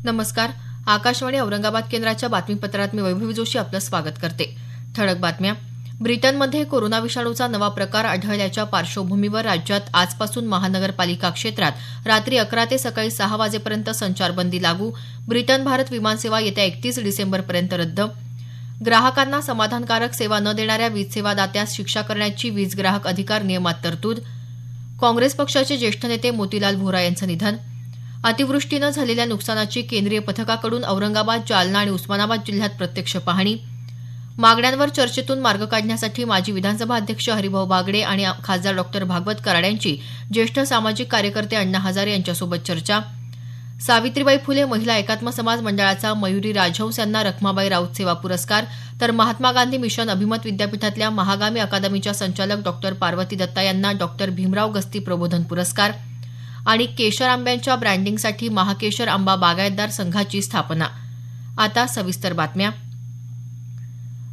नमस्कार. आकाशवाणी औरंगाबाद केंद्राच्या बातमीपत्रात मी वैभवी जोशी आपलं स्वागत करते. ठळक बातम्या. ब्रिटनमध्ये कोरोना विषाणूचा नवा प्रकार आढळल्याच्या पार्श्वभूमीवर राज्यात आजपासून महानगरपालिका क्षेत्रात रात्री 11 ते सकाळी 6 वाजेपर्यंत संचारबंदी लागू. ब्रिटन भारत विमानसेवा येत्या 31 डिसेंबरपर्यंत रद्द. ग्राहकांना समाधानकारक सेवा न देणाऱ्या वीज सेवा दात्यास शिक्षा करण्याची वीज ग्राहक अधिकार नियमात तरतूद. काँग्रेस पक्षाचे ज्येष्ठ नेते मोतीलाल व्होरा यांचं निधन. अतिवृष्टीनं झालेल्या नुकसानाची केंद्रीय पथकाकडून औरंगाबाद, जालना आणि उस्मानाबाद जिल्ह्यात प्रत्यक्ष पाहणी. मागण्यांवर चर्चेतून मार्ग काढण्यासाठी माजी विधानसभा अध्यक्ष हरिभाऊ बागडे आणि खासदार डॉ. भागवत कराड यांची ज्येष्ठ सामाजिक कार्यकर्ते अण्णा हजारे यांच्यासोबत चर्चा. सावित्रीबाई फुले महिला एकात्म समाज मंडळाचा मयुरी राजहंस यांना रखमाबाई राऊत सेवा पुरस्कार, तर महात्मा गांधी मिशन अभिमत विद्यापीठातल्या महागामी अकादमीच्या संचालक डॉ. पार्वती दत्ता यांना डॉ. भीमराव गस्ती प्रबोधन पुरस्कार. आणि केशर आंब्यांच्या ब्रँडिंगसाठी महाकेशर आंबा बागायतदार संघाची स्थापना. आता सविस्तर बातम्या.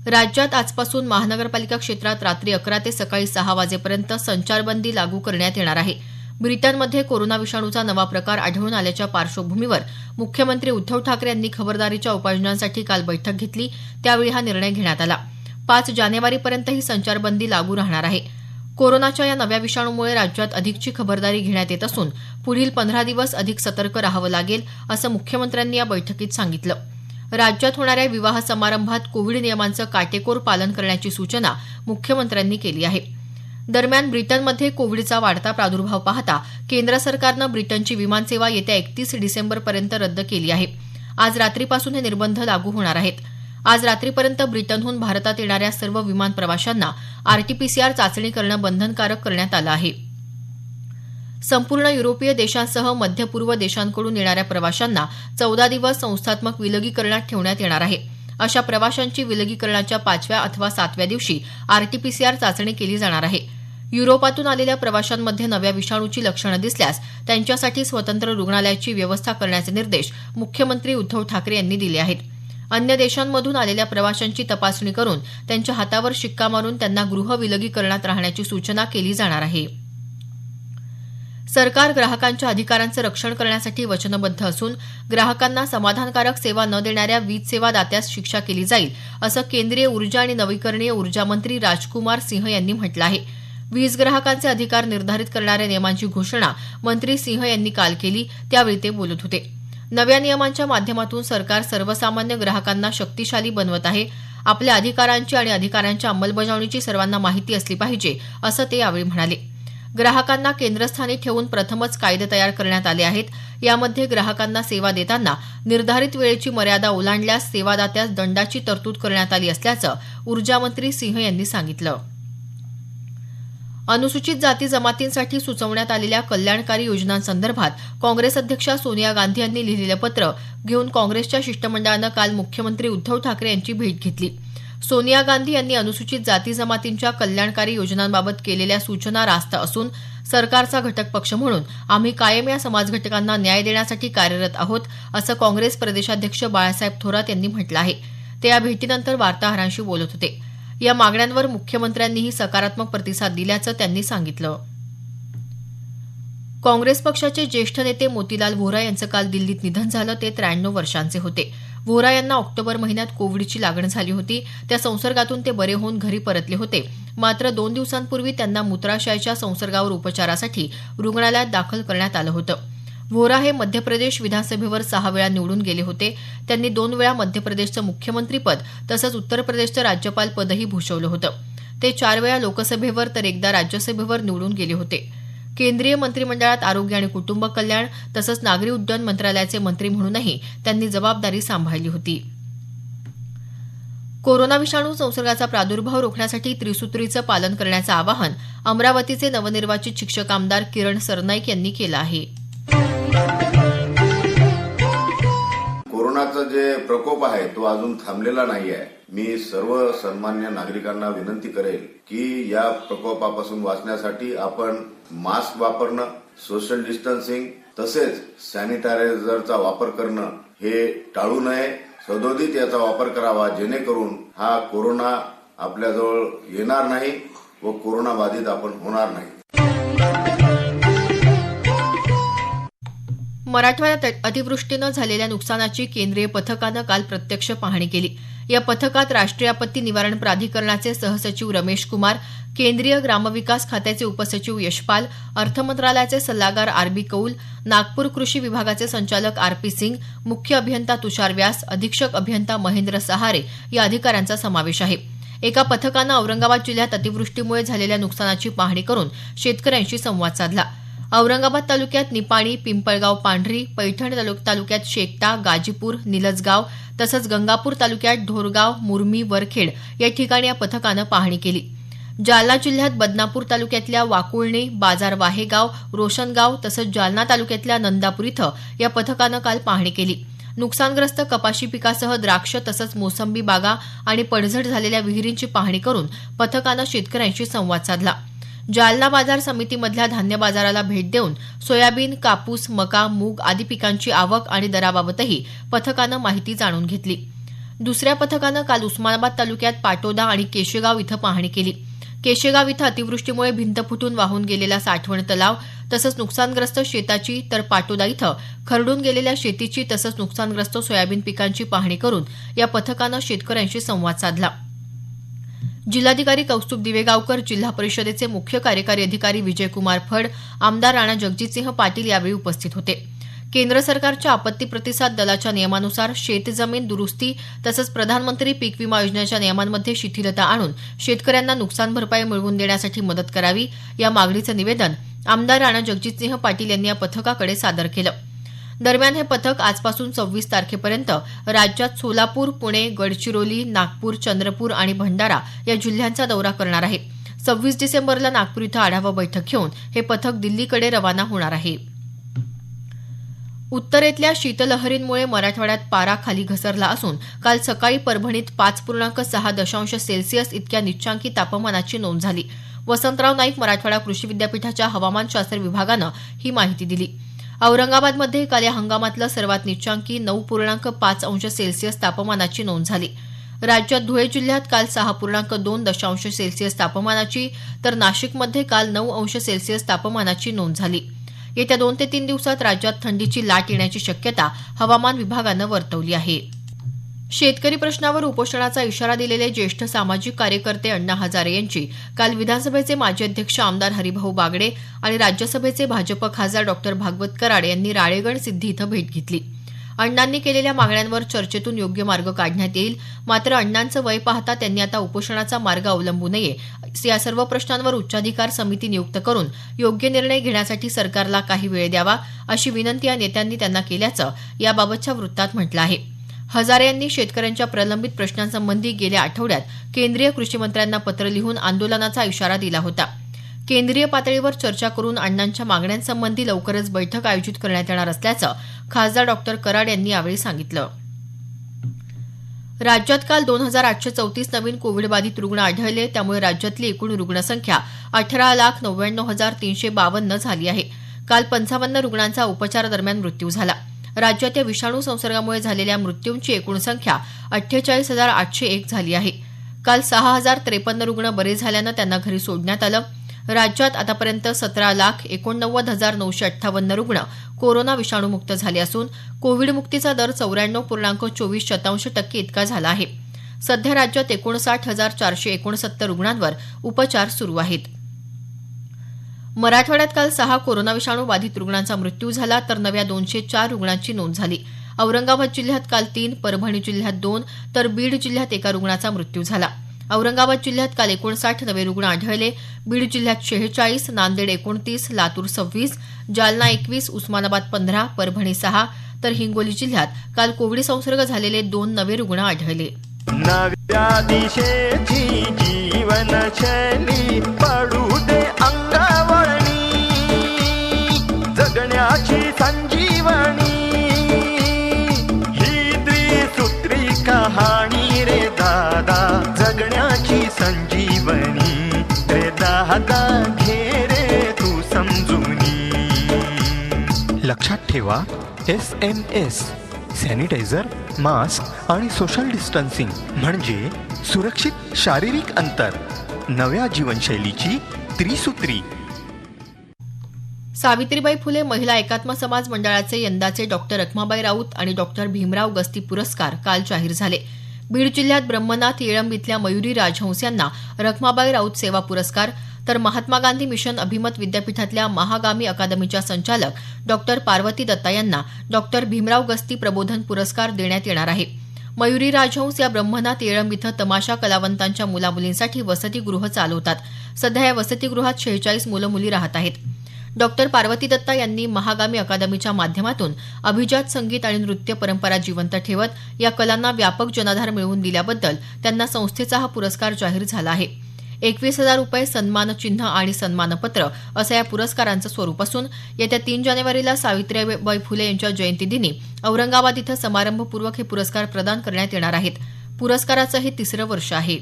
राज्यात आजपासून महानगरपालिका क्षेत्रात रात्री 11 ते सकाळी 6 वाजेपर्यंत संचारबंदी लागू करण्यात येणार आहे. ब्रिटनमध्ये कोरोना विषाणूचा नवा प्रकार आढळून आल्याच्या पार्श्वभूमीवर मुख्यमंत्री उद्धव ठाकरे यांनी खबरदारीच्या उपाययोजनांसाठी काल बैठक घेतली. त्यावेळी हा निर्णय घेण्यात आला. 5 जानेवारीपर्यंत ही संचारबंदी लागू राहणार आहे. कोरोनाच्या या नव्या विषाणूमुळे राज्यात अधिकची खबरदारी घेण्यात येत असून पुढील 15 दिवस अधिक सतर्क राहावं लागेल, असं मुख्यमंत्र्यांनी या बैठकीत सांगितलं. राज्यात होणाऱ्या विवाह समारंभात कोविड नियमांचं काटेकोर पालन करण्याची सूचना मुख्यमंत्र्यांनी केली आहे. दरम्यान ब्रिटनमध्ये कोविडचा वाढता प्रादुर्भाव पाहता केंद्र सरकारनं ब्रिटनची विमानसेवा येत्या 31 डिसेंबरपर्यंत रद्द केली आहे. आज रात्रीपासून हे निर्बंध लागू होणार आहेत. आज रात्रीपर्यंत ब्रिटनहून भारतात येणाऱ्या सर्व विमान प्रवाशांना आरटीपीसीआर चाचणी करणं बंधनकारक करण्यात आलं आहे. संपूर्ण युरोपीय देशांसह मध्य पूर्व देशांकडून येणाऱ्या प्रवाशांना 14 दिवस संस्थात्मक विलगीकरणात ठेवण्यात येणार आहे. अशा प्रवाशांची विलगीकरणाच्या 5व्या अथवा 7व्या दिवशी आरटीपीसीआर चाचणी केली जाणार आहे. युरोपातून आलेल्या प्रवाशांमध्ये नव्या विषाणूची लक्षणं दिसल्यास त्यांच्यासाठी स्वतंत्र रुग्णालयाची व्यवस्था करण्याचे निर्देश मुख्यमंत्री उद्धव ठाकरे यांनी दिले आहेत. अन्य देशांमधून आलेल्या प्रवाशांची तपासणी करून त्यांच्या हातावर शिक्का मारून त्यांना गृह विलगीकरणात राहण्याची सूचना केली जाणार आहे. सरकार ग्राहकांच्या अधिकारांचं रक्षण करण्यासाठी वचनबद्ध असून ग्राहकांना समाधानकारक सेवा न देणाऱ्या वीज सेवा दात्यास शिक्षा केली जाईल, असं केंद्रीय ऊर्जा आणि नवीकरणीय ऊर्जा मंत्री राजकुमार सिंह यांनी म्हटलं आहे. वीज ग्राहकांचे अधिकार निर्धारित करणाऱ्या नियमांची घोषणा मंत्री सिंह यांनी काल केली. त्यावेळी ते बोलत होते. नव्या नियमांच्या माध्यमातून सरकार सर्वसामान्य ग्राहकांना शक्तिशाली बनवत आहे. आपल्या अधिकारांची आणि अधिकारांच्या अंमलबजावणीची सर्वांना माहिती असली पाहिजे, असं ते यावेळी म्हणाले. ग्राहकांना केंद्रस्थानी ठेवून प्रथमच कायदे तयार करण्यात आले आहेत. यामध्ये ग्राहकांना सेवा देताना निर्धारित वेळेची मर्यादा ओलांडल्यास सेवादात्यास दंडाची तरतूद करण्यात आली असल्याचं ऊर्जामंत्री सिंह यांनी सांगितलं. अनुसूचित जाती जमातींसाठी सुचवण्यात आलेल्या कल्याणकारी योजनांसंदर्भात काँग्रेस अध्यक्षा सोनिया गांधी यांनी लिहिलेलं पत्र घेऊन काँग्रेसच्या शिष्टमंडळानं काल मुख्यमंत्री उद्धव ठाकरे यांची भेट घेतली. सोनिया गांधी यांनी अनुसूचित जाती जमातींच्या कल्याणकारी योजनांबाबत केलेल्या सूचना रास्त असून सरकारचा घटक पक्ष म्हणून आम्ही कायम या समाजघटकांना न्याय देण्यासाठी कार्यरत आहोत, असं काँग्रेस प्रदेशाध्यक्ष बाळासाहेब थोरात यांनी म्हटलं आहे. ते या भेटीनंतर वार्ताहरांशी बोलत होते. या मागण्यांवर मुख्यमंत्र्यांनीही सकारात्मक प्रतिसाद दिल्याचं त्यांनी सांगितलं. काँग्रेस पक्षाचे ज्येष्ठ नेते मोतीलाल व्होरा यांचं काल दिल्लीत निधन झालं. ते 93 वर्षांचे होते. व्होरा यांना ऑक्टोबर महिन्यात कोविडची लागण झाली होती. त्या संसर्गातून ते बरे होऊन घरी परतले होते. मात्र 2 दिवसांपूर्वी त्यांना मूत्राशयाच्या संसर्गावर उपचारासाठी रुग्णालयात दाखल करण्यात आलं होतं. व्होरा हे मध्य प्रदेश विधानसभेवर 6 वेळा निवडून गेले होते. त्यांनी 2 वेळा मध्य प्रदेशचं मुख्यमंत्रीपद तसंच उत्तर प्रदेशचं राज्यपाल पदही भूषवलं होतं. ते 4 वेळा लोकसभेवर तर एकदा राज्यसभेवर निवडून गेले होते. केंद्रीय मंत्रिमंडळात आरोग्य आणि कुटुंब कल्याण तसंच नागरी उड्डयन मंत्रालयाचे मंत्री म्हणूनही त्यांनी जबाबदारी सांभाळली होती. कोरोना विषाणू संसर्गाचा प्रादुर्भाव रोखण्यासाठी त्रिसूत्रीचं पालन करण्याचं आवाहन अमरावतीचे नवनिर्वाचित शिक्षक आमदार किरण सरनाईक यांनी केलं आहे. कोरोनाचा जे प्रकोप आहे तो अजून थांबलेला नाही आहे. मी सर्व सन्मान्य नागरिकांना विनंती करेल की या प्रकोपापासून वाचण्यासाठी आपण मास्क वापरणं, सोशल डिस्टन्सिंग तसेच सॅनिटायझरचा वापर करणं हे टाळू नये. सदोदित याचा वापर करावा, जेणेकरून हा कोरोना आपल्याजवळ येणार नाही व कोरोना बाधित आपण होणार नाही. मराठवाड्यात अतिवृष्टीनं झालेल्या नुकसानाची केंद्रीय पथकानं काल प्रत्यक्ष पाहणी केली. या पथकात राष्ट्रीय आपत्ती निवारण प्राधिकरणाचे सहसचिव रमेश कुमार, केंद्रीय ग्रामविकास खात्याचे उपसचिव यशपाल, अर्थमंत्रालयाचे सल्लागार आर.बी. कौल, नागपूर कृषी विभागाचे संचालक आर.पी. सिंग, मुख्य अभियंता तुषार व्यास, अधीक्षक अभियंता महेंद्र सहारे या अधिकाऱ्यांचा समावेश आहे. एका पथकानं औरंगाबाद जिल्ह्यात अतिवृष्टीमुळे झालेल्या नुकसानाची पाहणी करून शेतकऱ्यांशी संवाद साधला. औरंगाबाद तालुक्यात निपाणी, पिंपळगाव पांढरी, पैठण तालुक्यात शेकटा, गाजीपूर, निलजगाव तसंच गंगापूर तालुक्यात ढोरगाव, मुरमी, वरखेड या ठिकाणी या पथकानं पाहणी केली. जालना जिल्ह्यात बदनापूर तालुक्यातल्या वाकुळणी, बाजार वाहेगाव, रोशनगाव तसंच जालना तालुक्यातल्या नंदापूर इथं या पथकानं काल पाहणी केली. नुकसानग्रस्त कपाशी पिकासह द्राक्ष तसंच मोसंबी बागा आणि पडझड झालेल्या विहिरींची पाहणी करून पथकानं शेतकऱ्यांशी संवाद साधला. जालना बाजार समितीमधल्या धान्य बाजाराला भेट देऊन सोयाबीन, कापूस, मका, मूग आदी पिकांची आवक आणि दराबाबतही पथकानं माहिती जाणून घेतली. दुसऱ्या पथकानं काल उस्मानाबाद तालुक्यात पाटोदा आणि केशेगाव इथं पाहणी केली. केशेगाव इथं अतिवृष्टीमुळे भिंत फुटून वाहून गेलेला साठवण तलाव तसंच नुकसानग्रस्त शेताची, तर पाटोदा इथं खरडून गेलेल्या शेतीची तसंच नुकसानग्रस्त सोयाबीन पिकांची पाहणी करून या पथकानं शेतकऱ्यांशी संवाद साधला. जिल्हाधिकारी कौस्तुभ दिवेगावकर, जिल्हा परिषदेचे मुख्य कार्यकारी अधिकारी विजयकुमार फड, आमदार राणा जगजितसिंह पाटील यावेळी उपस्थित होते. केंद्र सरकारच्या आपत्ती प्रतिसाद दलाच्या नियमानुसार शेतजमीन दुरुस्ती तसंच प्रधानमंत्री पीक विमा योजनेच्या नियमांमध्ये शिथिलता आणून शेतकऱ्यांना नुकसान भरपाई मिळवून देण्यासाठी मदत करावी या मागणीचं निवेदन आमदार राणा जगजितसिंह पाटील यांनी या पथकाकडे सादर केलं. दरम्यान हे पथक आजपासून 26 तारखेपर्यंत राज्यात सोलापूर, पुणे, गडचिरोली, नागपूर, चंद्रपूर आणि भंडारा या जिल्ह्यांचा दौरा करणार आहे. 26 डिसेंबरला नागपूर इथं आढावा बैठक घेऊन हे पथक दिल्लीकडे रवाना होणार आहे. उत्तरेतल्या शीतलहरींमुळे मराठवाड्यात पारा खाली घसरला असून काल सकाळी परभणीत 5.6 सेल्सिअस इतक्या निचांकी तापमानाची नोंद झाली. वसंतराव नाईक मराठवाडा कृषी विद्यापीठाच्या हवामानशास्त्र विभागानं ही माहिती दिली. औरंगाबादमध्ये काल या हंगामातलं सर्वात निचांकी 9.5 सेल्सिअस तापमानाची नोंद झाली. राज्यात धुळे जिल्ह्यात काल 6.2 सेल्सिअस तापमानाची तर नाशिकमध्ये काल 9 सेल्सिअस तापमानाची नोंद झाली. येत्या 2 ते 3 दिवसात राज्यात थंडीची लाट येण्याची शक्यता हवामान विभागानं वर्तवली आहे. शेतकरी प्रश्नावर उपोषणाचा इशारा दिलेले ज्येष्ठ सामाजिक कार्यकर्ते अण्णा हजारे यांची काल विधानसभेचे माजी अध्यक्ष आमदार हरिभाऊ बागडे आणि राज्यसभेचे भाजप खासदार डॉ. भागवत कराड यांनी राळेगण सिद्धी इथं भेट घेतली. अण्णांनी केलेल्या मागण्यांवर चर्चेतून योग्य मार्ग काढण्यात येईल, मात्र अण्णांचं वय पाहता त्यांनी आता उपोषणाचा मार्ग अवलंबू नये, या सर्व प्रश्नांवर उच्चाधिकार समिती नियुक्त करून योग्य निर्णय घेण्यासाठी सरकारला काही वेळ द्यावा अशी विनंती या नेत्यांनी त्यांना केल्याचं याबाबतच्या वृत्तात म्हटलं आहे. हजारे यांनी शेतकऱ्यांच्या प्रलंबित प्रश्नांसंबंधी गेल्या आठवड्यात केंद्रीय कृषी मंत्र्यांना पत्र लिहून आंदोलनाचा इशारा दिला होता. केंद्रीय पातळीवर चर्चा करून अण्णांच्या मागण्यांसंबंधी लवकरच बैठक आयोजित करण्यात येणार असल्याचं खासदार डॉ. कराड यांनी यावेळी सांगितलं. राज्यात काल 2834 नवीन कोविडबाधित रुग्ण आढळले, त्यामुळे राज्यातली एकूण रुग्णसंख्या 18,99,352 झाली आहे. काल 55 रुग्णांचा उपचारादरम्यान मृत्यू झाला. राज्यात या विषाणू संसर्गामुळे झालेल्या मृत्यूंची एकूण संख्या 48,801 झाली आहे. काल 6,053 रुग्ण बरे झाल्यानं त्यांना घरी सोडण्यात आलं. राज्यात आतापर्यंत 17,89,958 रुग्ण कोरोना विषाणूमुक्त झाले असून कोविड मुक्तीचा दर 94.24% इतका झाला आहे. सध्या राज्यात 59,469 रुग्णांवर उपचार सुरू आहेत. मराठवाड्यात काल 6 कोरोना विषाणू बाधित रुग्णांचा मृत्यू झाला, तर नव्या 204 रुग्णांची नोंद झाली. औरंगाबाद जिल्ह्यात काल 3, परभणी जिल्ह्यात 2 तर बीड जिल्ह्यात एका रुग्णाचा मृत्यू झाला. औरंगाबाद जिल्ह्यात काल 59 नवे रुग्ण आढळले. बीड जिल्ह्यात 46, नांदेड 29, लातूर 26, जालना 21, उस्मानाबाद 15, परभणी 6 तर हिंगोली जिल्ह्यात काल कोविड संसर्ग झालेले 2 नवे रुग्ण आढळले. नव्या दिशेची जीवनशैली पडू दे अंगावरणी, जगण्याची संजीवनी ही त्रिसूत्री कहाणी रे दादा, जगण्याची संजीवनी रे दादा, घे रे तू समजूनी. लक्षात ठेवा, SMS, सॅनिटायझर, मास्क आणि सोशल डिस्टन्सिंग म्हणजे सुरक्षित शारीरिक अंतर. नव्या जीवनशैलीची त्रिसूत्री. सावित्रीबाई फुले महिला एकात्म समाज मंडळाचे यंदाचे डॉक्टर रखमाबाई राऊत आणि डॉक्टर भीमराव गस्ती पुरस्कार काल जाहीर झाले. बीड जिल्ह्यात ब्रह्मनाथ येळंब इथल्या मयुरी राजहंस यांना रखमाबाई राऊत सेवा पुरस्कार, तर महात्मा गांधी मिशन अभिमत विद्यापीठातल्या महागामी अकादमीच्या संचालक डॉक्टर पार्वती दत्ता यांना डॉक्टर भीमराव गस्ती प्रबोधन पुरस्कार देण्यात येणार आहे. मयुरी राजहंस या ब्रह्मनाथ येळंब इथं तमाशा कलावंतांच्या मुलामुलींसाठी वसतिगृह चालवतात. सध्या या वसतिगृहात 46 मुलं मुली राहत आहेत. डॉक्टर पार्वती दत्ता यांनी महागामी अकादमीच्या माध्यमातून अभिजात संगीत आणि नृत्य परंपरा जिवंत ठेवत या कलांना व्यापक जनाधार मिळवून दिल्याबद्दल त्यांना संस्थेचा हा पुरस्कार जाहीर झाला आहे. 21,000 रुपये सन्मानचिन्ह आणि सन्मानपत्र असं या पुरस्कारांचं स्वरूप असून येत्या 3 जानेवारीला सावित्रीबाई फुले यांच्या जयंतीदिनी औरंगाबाद इथं समारंभपूर्वक हे पुरस्कार प्रदान करण्यात येणार आहेत. पुरस्काराचं हे 3रं वर्ष आहे.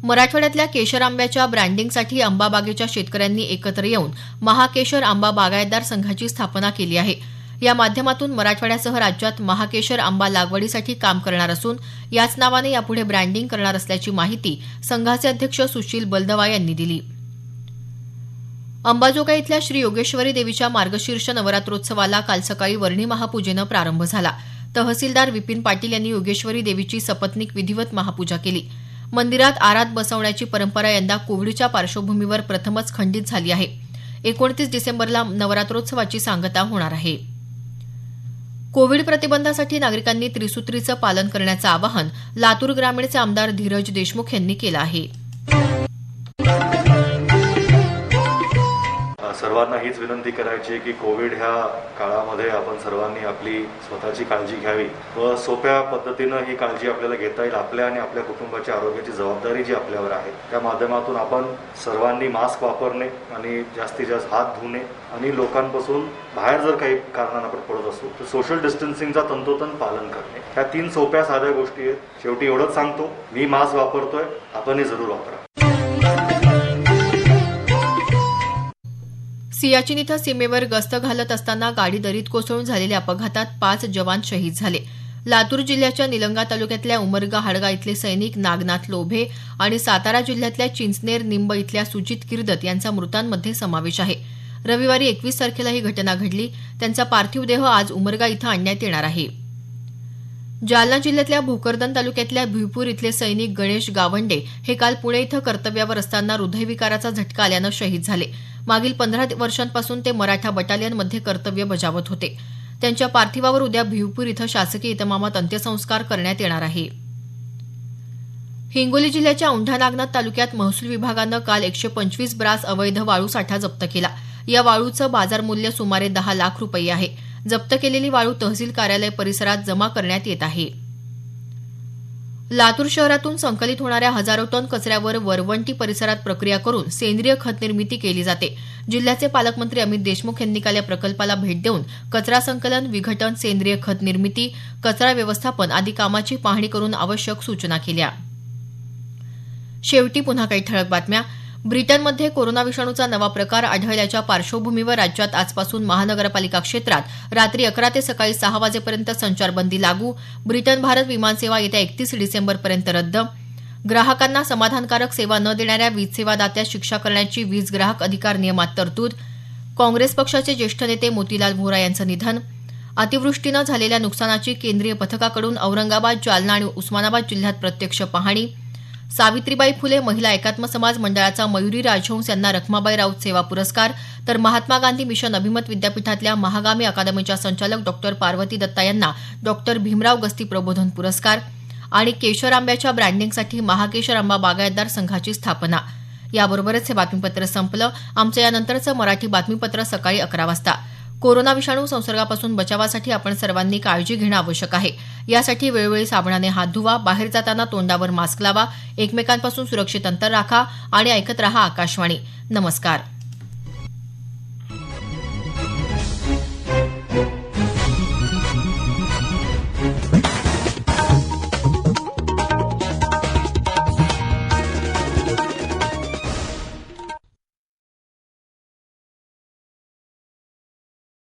मराठवाड्यातल्या केशर आंब्याच्या ब्रँडिंगसाठी आंबा बागेच्या शेतकऱ्यांनी एकत्र येऊन महाकेशर आंबा बागायतदार संघाची स्थापना केली आहे. या माध्यमातून मराठवाड्यासह राज्यात महाकेशर आंबा लागवडीसाठी काम करणार असून याच नावाने यापुढे ब्रँडिंग करणार असल्याची माहिती संघाचे अध्यक्ष सुशील बलदवा यांनी दिली. अंबाजोगाई इथल्या श्री योगेश्वरी देवीच्या मार्गशीर्ष नवरात्रोत्सवाला काल सकाळी वर्णी महापूजेनं प्रारंभ झाला. तहसीलदार विपिन पाटील यांनी योगेश्वरी देवीची सपत्नीक विधिवत महापूजा केली. मंदिरात आराध बसवण्याची परंपरा यंदा कोविडच्या पार्श्वभूमीवर प्रथमच खंडित झाली आहे. 29 डिसेंबरला नवरात्रोत्सवाची सांगता होणार आहे. कोविड प्रतिबंधासाठी नागरिकांनी त्रिसूत्रीचं पालन करण्याचं आवाहन लातूर ग्रामीणचे आमदार धीरज देशमुख यांनी केलं आहे. सर्वांना हीच विनंती करायची की कोविड ह्या काळामध्ये आपण सर्वांनी आपली स्वतःची काळजी घ्यावी व सोप्या पद्धतीनं ही काळजी आपल्याला घेता येईल. आपल्या आणि आपल्या कुटुंबाच्या आरोग्याची जबाबदारी जी आपल्यावर आहे त्या माध्यमातून आपण सर्वांनी मास्क वापरणे आणि जास्तीत जास्त हात धुणे आणि लोकांपासून बाहेर जर काही कारणानं आपण पडत असू तर सोशल डिस्टन्सिंगचा तंतोतंत पालन करणे. ह्या 3 सोप्या साध्या गोष्टी आहेत. शेवटी एवढंच सांगतो, मी मास्क वापरतोय, आपणही जरूर वापरा. सियाचीन इथं सीमेवर गस्त घालत असताना गाडी दरीत कोसळून झालेल्या अपघातात 5 जवान शहीद झाले. लातूर जिल्ह्याच्या निलंगा तालुक्यातल्या उमरगा हाडगा इथले सैनिक नागनाथ लोभे आणि सातारा जिल्ह्यातल्या चिंचनेर निंब इथल्या सुजित किर्दत यांचा मृतांमध्ये समावेश आहे. रविवारी 21 तारखेला ही घटना घडली. त्यांचा पार्थिव देह आज उमरगा इथं आणण्यात येणार आहे. जालना जिल्ह्यातल्या भोकरदन तालुक्यातल्या भिवपूर इथले सैनिक गणेश गावंडे हे काल पुणे इथं कर्तव्यावर असताना हृदयविकाराचा झटका आल्यानं शहीद झाले. मागील 15 वर्षांपासून ते मराठा बटालियनमध्ये कर्तव्य बजावत होते. त्यांच्या पार्थिवावर उद्या भिवपूर इथं शासकीय इतमामात अंत्यसंस्कार करण्यात येणार आहे. हिंगोली जिल्ह्याच्या औंढा नागनाथ तालुक्यात महसूल विभागानं काल 125 ब्रास अवैध वाळू साठा जप्त केला. या वाळूचं बाजार मूल्य सुमारे 10 लाख रुपये आहे. जप्त केलेली वाळू तहसील कार्यालय परिसरात जमा करण्यात येत आहे. लातूर शहरातून संकलित होणाऱ्या हजारो टन कचऱ्यावर वरवंटी परिसरात प्रक्रिया करून सेंद्रिय खत निर्मिती केली जाते. जिल्ह्याचे पालकमंत्री अमित देशमुख यांनी काल या प्रकल्पाला भेट देऊन कचरा संकलन, विघटन, सेंद्रिय खत निर्मिती, कचरा व्यवस्थापन आदी कामाची पाहणी करून आवश्यक सूचना केल्या. शेवटी पुन्हा काही ठळक बातम्या. ब्रिटनमध्ये कोरोना विषाणूचा नवा प्रकार आढळल्याच्या पार्श्वभूमीवर राज्यात आजपासून महानगरपालिका क्षेत्रात रात्री 11 ते सकाळी 6 वाजेपर्यंत संचारबंदी लागू. ब्रिटन भारत विमानसेवा येत्या 31 डिसेंबरपर्यंत रद्द. ग्राहकांना समाधानकारक सेवा न देणाऱ्या वीज सेवा दात्यास शिक्षा करण्याची वीज ग्राहक अधिकार नियमात तरतूद. काँग्रेस पक्षाचे ज्येष्ठ नेते मोतीलाल व्होरा यांचं निधन. अतिवृष्टीनं झालेल्या नुकसानाची केंद्रीय पथकाकडून औरंगाबाद, जालना आणि उस्मानाबाद जिल्ह्यात प्रत्यक्ष पाहणी. सावित्रीबाई फुले महिला एकात्म समाज मंडळाचा मयुरी राजहंस यांना रखमाबाई राऊत सेवा पुरस्कार, तर महात्मा गांधी मिशन अभिमत विद्यापीठातल्या महागामी अकादमीच्या संचालक डॉक्टर पार्वती दत्ता यांना डॉक्टर भीमराव गस्ती प्रबोधन पुरस्कार आणि केशर आंब्याच्या ब्रँडिंगसाठी महाकेशर आंबा बागायतदार संघाची स्थापना. याबरोबरच हे बातमीपत्र संपलं. आमचं यानंतरचं मराठी बातमीपत्र सकाळी 11 वाजता. कोरोना विषाणू संसर्गापासून बचावासाठी आपण सर्वांनी काळजी घेणं आवश्यक आहे. यासाठी वेळोवेळी साबणाने हात धुवा, बाहेर जाताना तोंडावर मास्क लावा, एकमेकांपासून सुरक्षित अंतर राखा आणि ऐकत रहा आकाशवाणी. नमस्कार.